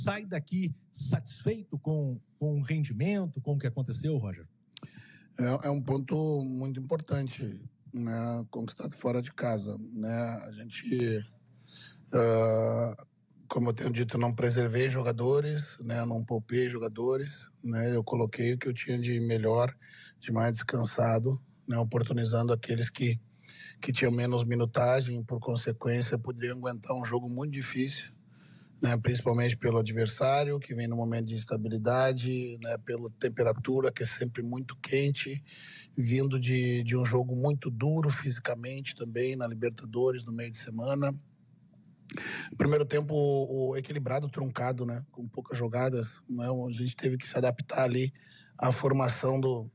sai daqui satisfeito com o rendimento, com o que aconteceu, Roger? É um ponto muito importante, né, conquistado fora de casa, né? A gente, como eu tenho dito, não preservei jogadores, né, não poupei jogadores, né? Eu coloquei o que eu tinha de melhor, de mais descansado, né, oportunizando aqueles que tinham menos minutagem, por consequência poderiam aguentar um jogo muito difícil, né, principalmente pelo adversário, que vem no momento de instabilidade, né, pela temperatura, que é sempre muito quente, vindo de um jogo muito duro fisicamente também, na Libertadores, no meio de semana. Primeiro tempo o equilibrado, truncado, né, com poucas jogadas, né, a gente teve que se adaptar ali à formação do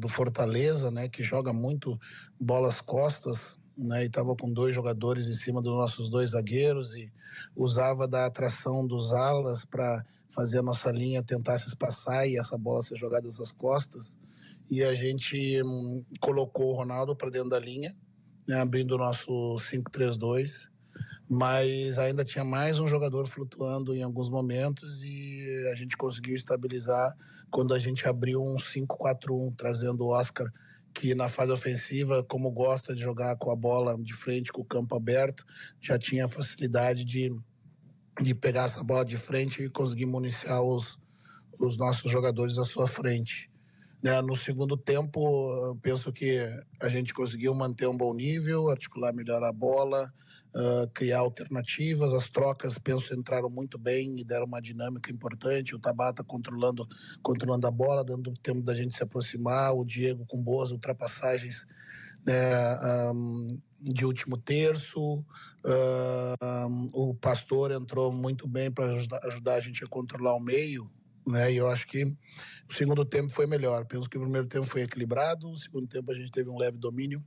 Fortaleza, né, que joga muito bolas costas, né, e estava com 2 jogadores em cima dos nossos 2 zagueiros e usava da atração dos alas para fazer a nossa linha tentar se espaçar e essa bola ser jogada das costas. E a gente colocou o Ronaldo para dentro da linha, né, abrindo o nosso 5-3-2, mas ainda tinha mais um jogador flutuando em alguns momentos e a gente conseguiu estabilizar quando a gente abriu um 5-4-1, trazendo o Oscar, que na fase ofensiva, como gosta de jogar com a bola de frente, com o campo aberto, já tinha facilidade de pegar essa bola de frente e conseguir municiar os nossos jogadores à sua frente. No segundo tempo, eu penso que a gente conseguiu manter um bom nível, articular melhor a bola, criar alternativas. As trocas, penso, entraram muito bem e deram uma dinâmica importante. O Tabata controlando a bola, dando tempo da gente se aproximar. O Diego com boas ultrapassagens, né, de último terço. O Pastor entrou muito bem para ajudar a gente a controlar o meio, né? E eu acho que o segundo tempo foi melhor. Penso que o primeiro tempo foi equilibrado, o segundo tempo a gente teve um leve domínio,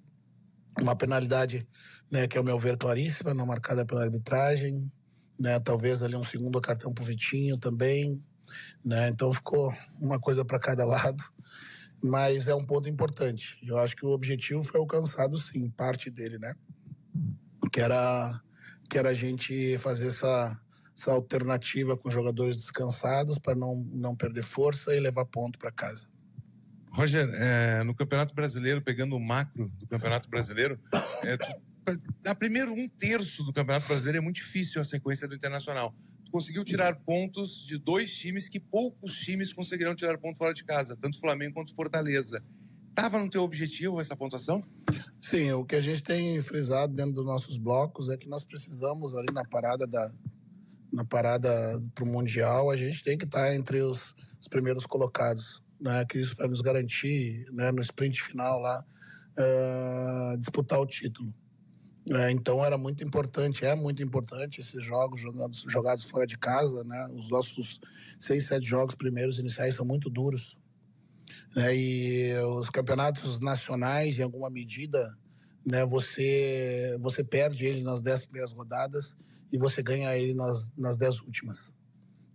uma penalidade, né, que ao meu ver claríssima, não marcada pela arbitragem, né? Talvez ali um segundo cartão pro Vitinho também, né? Então ficou uma coisa para cada lado, mas é um ponto importante. Eu acho que o objetivo foi alcançado, sim, parte dele, né? Que era a gente fazer essa alternativa com jogadores descansados para não perder força e levar ponto para casa. Roger, no Campeonato Brasileiro, pegando o macro do Campeonato Brasileiro, a primeiro 1/3 do Campeonato Brasileiro é muito difícil a sequência do Internacional. Tu conseguiu tirar pontos de 2 times que poucos times conseguiram tirar ponto fora de casa, tanto Flamengo quanto Fortaleza. Estava no teu objetivo essa pontuação? Sim, o que a gente tem frisado dentro dos nossos blocos é que nós precisamos ali na parada para o Mundial, a gente tem que estar entre os primeiros colocados, né? Que isso vai nos garantir, né, no sprint final lá, disputar o título. Então é muito importante esses jogos jogados fora de casa, né? Os nossos 6, 7 jogos primeiros iniciais são muito duros, né? E os campeonatos nacionais, em alguma medida, né, você perde ele nas 10 primeiras rodadas e você ganha ele nas 10 últimas,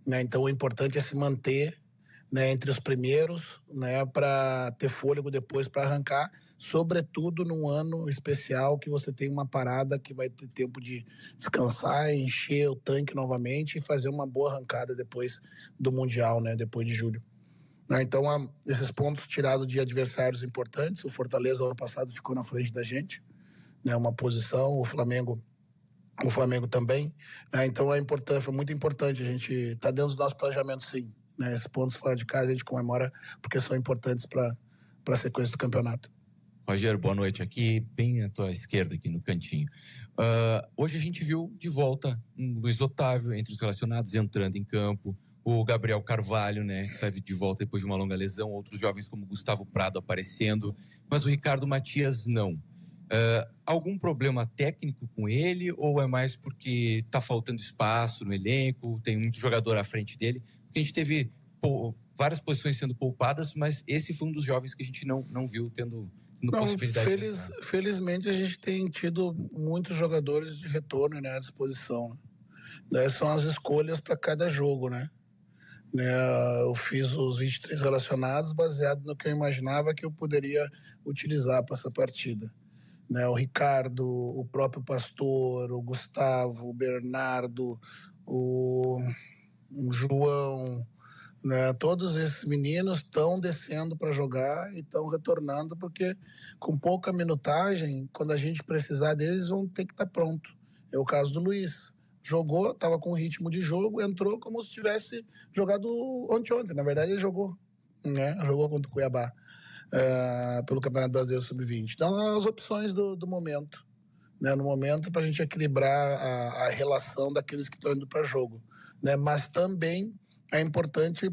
né? Então o importante é se manter, né, entre os primeiros, né, para ter fôlego depois para arrancar, sobretudo num ano especial que você tem uma parada que vai ter tempo de descansar, encher o tanque novamente e fazer uma boa arrancada depois do Mundial, né, depois de julho. Então, esses pontos tirados de adversários importantes. O Fortaleza, ano passado, ficou na frente da gente, né, uma posição. O Flamengo também. Então, foi muito importante. A gente está dentro do nosso planejamento, sim. Né, esses pontos fora de casa a gente comemora porque são importantes para a sequência do campeonato. Roger, boa noite. Aqui, bem à tua esquerda, aqui no cantinho. Hoje a gente viu de volta um Luiz Otávio entre os relacionados entrando em campo. O Gabriel Carvalho, né, que esteve de volta depois de uma longa lesão. Outros jovens como Gustavo Prado aparecendo. Mas o Ricardo Matias não. Algum problema técnico com ele ou é mais porque está faltando espaço no elenco, tem muito jogador à frente dele? Porque a gente teve várias posições sendo poupadas, mas esse foi um dos jovens que a gente não viu tendo possibilidade de felizmente a gente tem tido muitos jogadores de retorno, né, à disposição. Né? São as escolhas para cada jogo, né? Eu fiz os 23 relacionados baseado no que eu imaginava que eu poderia utilizar para essa partida. O Ricardo, o próprio Pastor, o Gustavo, o Bernardo, o João, né? Todos esses meninos estão descendo para jogar e estão retornando, porque com pouca minutagem, quando a gente precisar deles, vão ter que estar pronto. É o caso do Luiz. Jogou, estava com ritmo de jogo, entrou como se tivesse jogado ontem. Na verdade, ele jogou, né? Jogou contra o Cuiabá, pelo Campeonato Brasileiro Sub-20. Então, as opções do momento, né? No momento, para a gente equilibrar a relação daqueles que estão indo para jogo, né? Mas também é importante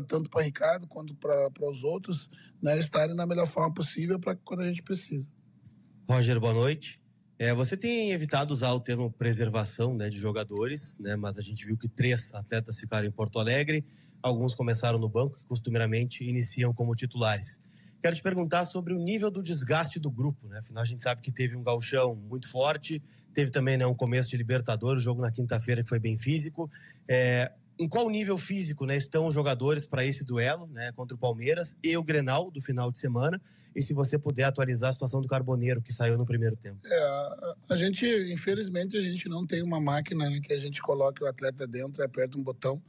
tanto para Ricardo quanto para os outros, né, estarem na melhor forma possível para quando a gente precisa. Roger, boa noite. Você tem evitado usar o termo preservação, né, de jogadores, né, mas a gente viu que 3 atletas ficaram em Porto Alegre, alguns começaram no banco, que costumeiramente iniciam como titulares. Quero te perguntar sobre o nível do desgaste do grupo, né? Afinal, a gente sabe que teve um gauchão muito forte, teve também, né, um começo de Libertadores, o jogo na quinta-feira que foi bem físico. Em qual nível físico, né, estão os jogadores para esse duelo, né, contra o Palmeiras e o Grenal do final de semana? E se você puder atualizar a situação do Carboneiro, que saiu no primeiro tempo. A gente, infelizmente, a gente não tem uma máquina, né, que a gente coloque o atleta dentro, aperta um botão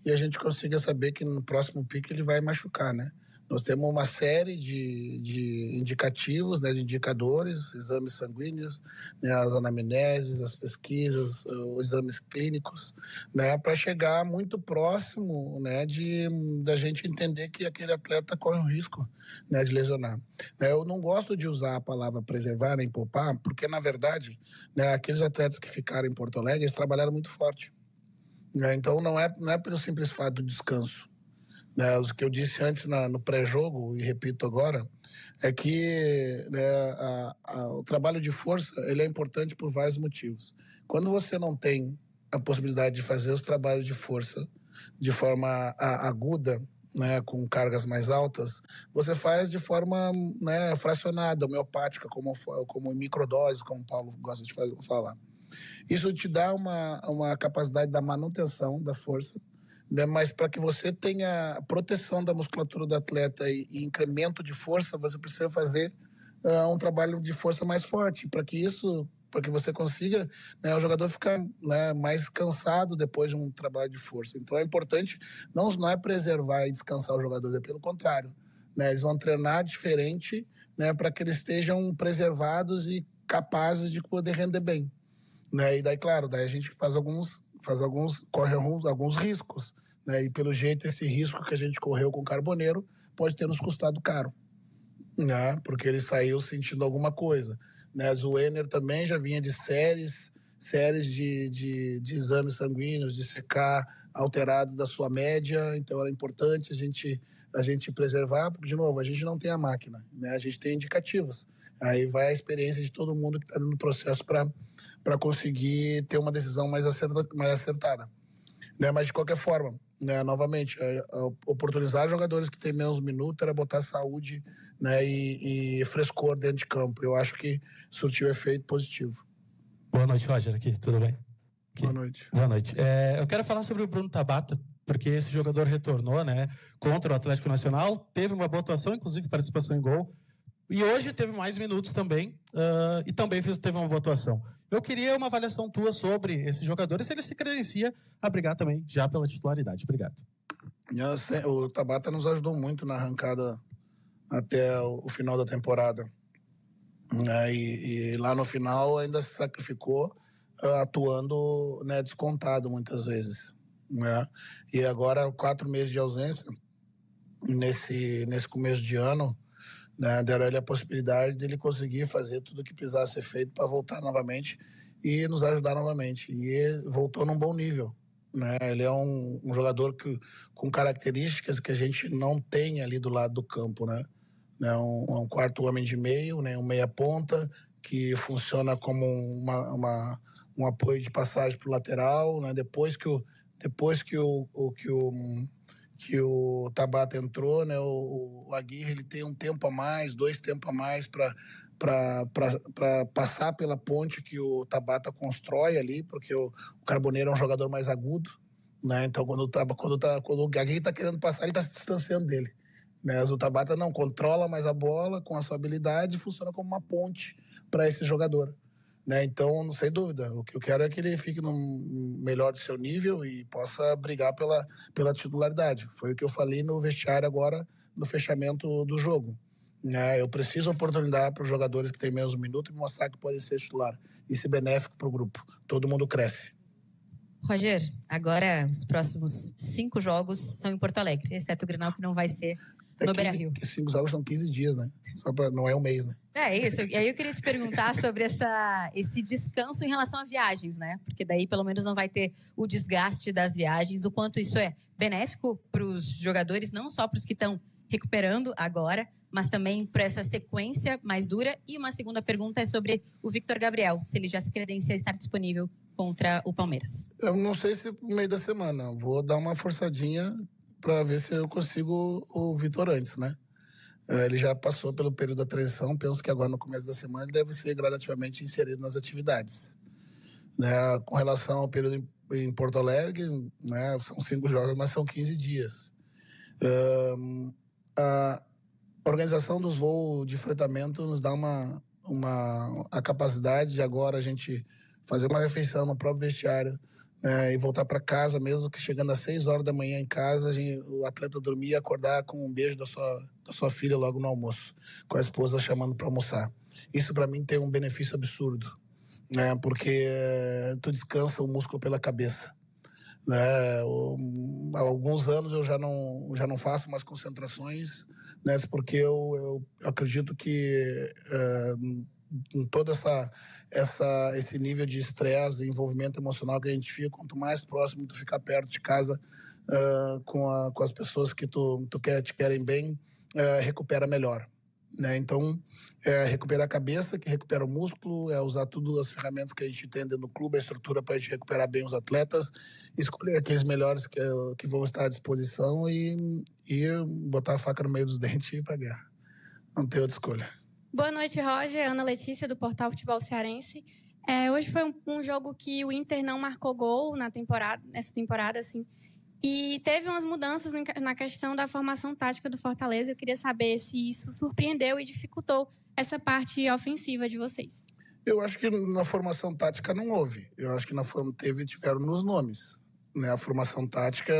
e a gente consiga saber que no próximo pique ele vai machucar, né? Nós temos uma série de indicativos, né, de indicadores, exames sanguíneos, né, as anamneses, as pesquisas, os exames clínicos, né, para chegar muito próximo, né, da gente entender que aquele atleta corre um risco, né, de lesionar. Eu não gosto de usar a palavra preservar nem poupar, porque, na verdade, né, aqueles atletas que ficaram em Porto Alegre, eles trabalharam muito forte. Né, então, não é pelo simples fato do descanso. Né, o que eu disse antes no pré-jogo, e repito agora, é que, né, o trabalho de força ele é importante por vários motivos. Quando você não tem a possibilidade de fazer os trabalhos de força de forma aguda, né, com cargas mais altas, você faz de forma, né, fracionada, homeopática, como microdose, como o Paulo gosta de falar. Isso te dá uma capacidade da manutenção da força, né, mas para que você tenha proteção da musculatura do atleta e incremento de força, você precisa fazer um trabalho de força mais forte. Para que você consiga, né, o jogador ficar, né, mais cansado depois de um trabalho de força. Então é importante, não é preservar e descansar os jogadores, é pelo contrário. Né, eles vão treinar diferente, né, para que eles estejam preservados e capazes de poder render bem. Né, e daí, claro, a gente corre alguns riscos, né? E pelo jeito esse risco que a gente correu com o Carboneiro pode ter nos custado caro, né? Porque ele saiu sentindo alguma coisa, né? O Enner também já vinha de séries de exames sanguíneos, de CK alterado da sua média, então era importante a gente preservar, porque, de novo, a gente não tem a máquina, né? A gente tem indicativos. Aí vai a experiência de todo mundo que está no processo para conseguir ter uma decisão mais acertada. Né? Mas, de qualquer forma, né, novamente, oportunizar jogadores que têm menos minutos era botar saúde, né, e frescor dentro de campo. Eu acho que surtiu efeito positivo. Boa noite, Roger, aqui, tudo bem? Boa noite. Boa noite. Eu quero falar sobre o Bruno Tabata, porque esse jogador retornou, né, contra o Atlético Nacional, teve uma boa atuação, inclusive participação em gol, e hoje teve mais minutos também, e também teve uma boa atuação. Eu queria uma avaliação tua sobre esse jogador e se ele se credencia a brigar também já pela titularidade. Obrigado. O Tabata nos ajudou muito na arrancada até o final da temporada. E lá no final ainda se sacrificou, atuando, né, descontado muitas vezes. Né? E agora, 4 meses de ausência, nesse começo de ano, né, deram ele a possibilidade de ele conseguir fazer tudo o que precisasse ser feito para voltar novamente e nos ajudar novamente. E ele voltou num bom nível. Né? Ele é um jogador com características que a gente não tem ali do lado do campo. Né? Um quarto homem de meio, né? Um meia-ponta, que funciona como um apoio de passagem para o lateral. Né? Depois que o Tabata entrou, né, o Aguirre ele tem um tempo a mais, 2 tempos a mais para passar pela ponte que o Tabata constrói ali, porque o Carboneiro é um jogador mais agudo, né? Então quando o Aguirre está querendo passar, ele está se distanciando dele, né? Mas o Tabata não controla mais a bola com a sua habilidade e funciona como uma ponte para esse jogador. né? Então, sem dúvida, o que eu quero é que ele fique no melhor do seu nível e possa brigar pela titularidade. Foi o que eu falei no vestiário agora, no fechamento do jogo. Né? Eu preciso oportunidade para os jogadores que têm menos minutos e mostrar que podem ser titular. Isso é benéfico para o grupo. Todo mundo cresce. Roger, agora os próximos 5 jogos são em Porto Alegre, exceto o Grenal, que não vai ser no Beira-Rio. 5 jogos são 15 dias, né? Não é um mês, né? É isso. E aí eu queria te perguntar sobre esse descanso em relação a viagens, né? Porque daí pelo menos não vai ter o desgaste das viagens, o quanto isso é benéfico para os jogadores, não só para os que estão recuperando agora, mas também para essa sequência mais dura. E uma segunda pergunta é sobre o Victor Gabriel, se ele já se credencia a estar disponível contra o Palmeiras. Eu não sei se no meio da semana. Vou dar uma forçadinha para ver se eu consigo o Vitor antes, né? Ele já passou pelo período da transição, penso que agora no começo da semana ele deve ser gradativamente inserido nas atividades. Né? Com relação ao período em Porto Alegre, né? São 5 jogos, mas são 15 dias. A organização dos voos de fretamento nos dá a capacidade de agora a gente fazer uma refeição no próprio vestiário, né, e voltar para casa, mesmo que chegando às 6 horas da manhã em casa, o atleta dormir e acordar com um beijo da sua filha logo no almoço, com a esposa chamando para almoçar. Isso para mim tem um benefício absurdo, né, porque tu descansa o músculo pela cabeça. Né, há alguns anos eu já não faço mais concentrações, né, porque eu acredito que em todo esse nível de estresse e envolvimento emocional que a gente fica, quanto mais próximo tu ficar perto de casa com as pessoas que te querem bem, recupera melhor. Né? Então, recuperar a cabeça, que recupera o músculo, usar todas as ferramentas que a gente tem dentro do clube, a estrutura para a gente recuperar bem os atletas, escolher aqueles melhores que vão estar à disposição e botar a faca no meio dos dentes e ir para a guerra. Não tem outra escolha. Boa noite, Roger. Ana Letícia, do Portal Futebol Cearense. Hoje foi um jogo que o Inter não marcou gol nessa temporada, assim. E teve umas mudanças na questão da formação tática do Fortaleza. Eu queria saber se isso surpreendeu e dificultou essa parte ofensiva de vocês. Eu acho que na formação tática não houve. Eu acho que tiveram nos nomes. Né? A formação tática,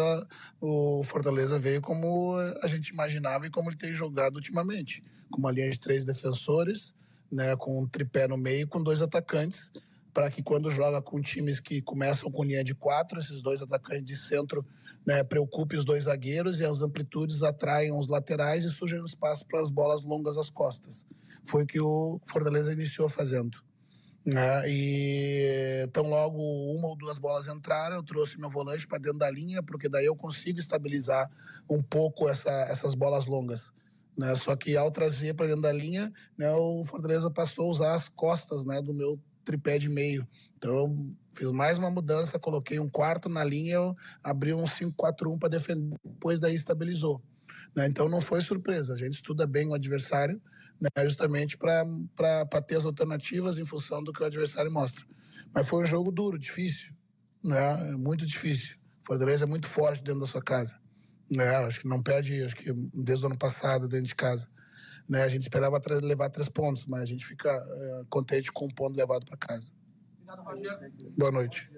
o Fortaleza veio como a gente imaginava e como ele tem jogado ultimamente. Com uma linha de 3 defensores, né? Com um tripé no meio, com 2 atacantes, para que quando joga com times que começam com linha de 4, esses 2 atacantes de centro, né, preocupem os 2 zagueiros e as amplitudes atraiam os laterais e surgem espaço para as bolas longas às costas. Foi o que o Fortaleza iniciou fazendo. Né? E tão logo 1 ou 2 bolas entraram, eu trouxe meu volante para dentro da linha, porque daí eu consigo estabilizar um pouco essas bolas longas. Né? Só que ao trazer para dentro da linha, né, o Fortaleza passou a usar as costas, né, do meu tripé de meio. Então eu fiz mais uma mudança, coloquei um quarto na linha, eu abri um 5-4-1 para defender, depois daí estabilizou. Né? Então não foi surpresa, a gente estuda bem o adversário, né, justamente para ter as alternativas em função do que o adversário mostra. Mas foi um jogo duro, difícil, né? Muito difícil. O Fortaleza é muito forte dentro da sua casa. Né? Acho que não perde, desde o ano passado dentro de casa. Né? A gente esperava levar 3 pontos, mas a gente fica contente com um ponto levado para casa. Obrigado, Roger. Boa noite.